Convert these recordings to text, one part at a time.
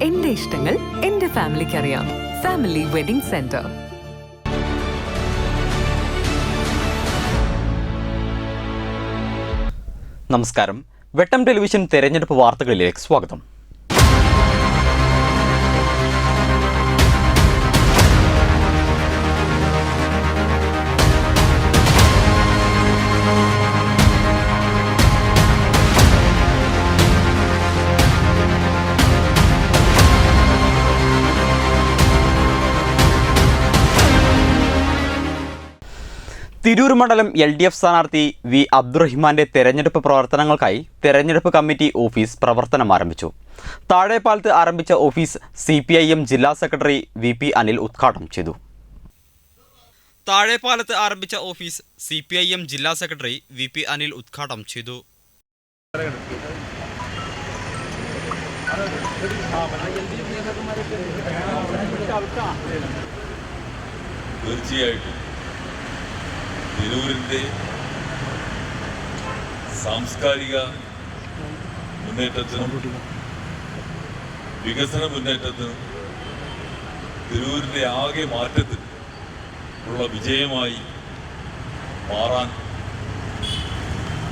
എന്റെ ഇഷ്ടങ്ങൾ എന്റെ ഫാമിലിക്ക് അറിയാം. Family wedding centre. നമസ്കാരം. വെട്ടം ടെലിവിഷൻ തെരഞ്ഞെടുപ്പ് വാർത്തകളിലേക്ക് സ്വാഗതം. തിരൂർ മണ്ഡലം LDF സ്ഥാനാർത്ഥി വി അബ്ദുറഹിമാന്റെ തെരഞ്ഞെടുപ്പ് പ്രവർത്തനങ്ങൾക്കായി തെരഞ്ഞെടുപ്പ് കമ്മിറ്റി ഓഫീസ് പ്രവർത്തനം ആരംഭിച്ചു. താഴെപ്പാലത്ത് ആരംഭിച്ച ഓഫീസ് CPIM ജില്ലാ സെക്രട്ടറി VP അനിൽ ഉദ്ഘാടനം ചെയ്തു. താഴെപ്പാലത്ത് ആരംഭിച്ച ഓഫീസ് CPIM ജില്ലാ സെക്രട്ടറി VP അനിൽ ഉദ്ഘാടനം ചെയ്തു. തീർച്ചയായിട്ടും തിരൂരിൻ്റെ സാംസ്കാരിക മുന്നേറ്റത്തിനും വികസന മുന്നേറ്റത്തിനും തിരൂരിൻ്റെ ആകെ മാറ്റത്തിനും ഉള്ള വിജയമായി മാറാൻ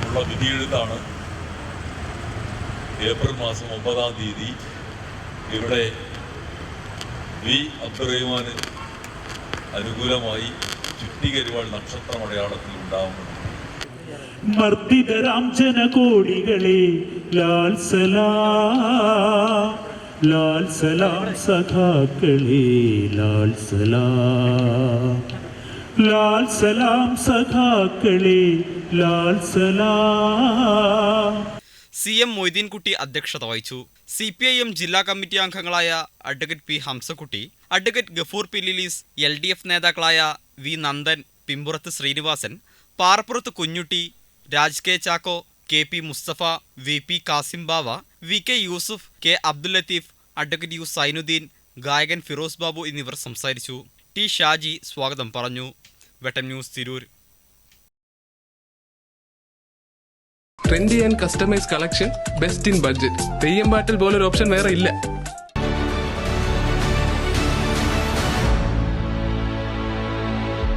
ഉള്ള വിധിയെഴുത്താണ് ഏപ്രിൽ മാസം 9-ാം തീയതി ഇവിടെ വി അബ്ദുറഹിമാന് അനുകൂലമായി ചുറ്റികരിവാൾ നക്ഷത്രമടയാളത്തിൽ ഉണ്ടാവുന്നു. മർദ്ദിതരാം ജനകോടികളെ ലാൽ സലാം, ലാൽ സലാം സഖാക്കളെ ലാൽ സലാം, ലാൽ സലാം സഖാക്കളെ ലാൽ സലാം. CM മൊയ്തീൻകുട്ടി അധ്യക്ഷത വഹിച്ചു. CPIM ജില്ലാ കമ്മിറ്റി അംഗങ്ങളായ advocate P Hamsakutty, advocate Gafoor പില്ലിലീസ്, LDF നേതാക്കളായ V Nandan, Pimpurath Sreenivasan, Parappurath Kunjutty, Raj K Chacko, KP Mustafa, VP Kasim Bava, VK Yusuf, K Abdul Latheef, advocate U Zainuddin, ഗായകൻ ഫിറോസ് ബാബു എന്നിവർ സംസാരിച്ചു. T ഷാജി സ്വാഗതം പറഞ്ഞു. വെട്ടം news Tirur. Trendy and customise collection, best in budget. Theyyam പാട്ടിൽ പോലൊരു ഓപ്ഷൻ വേറെ ഇല്ല.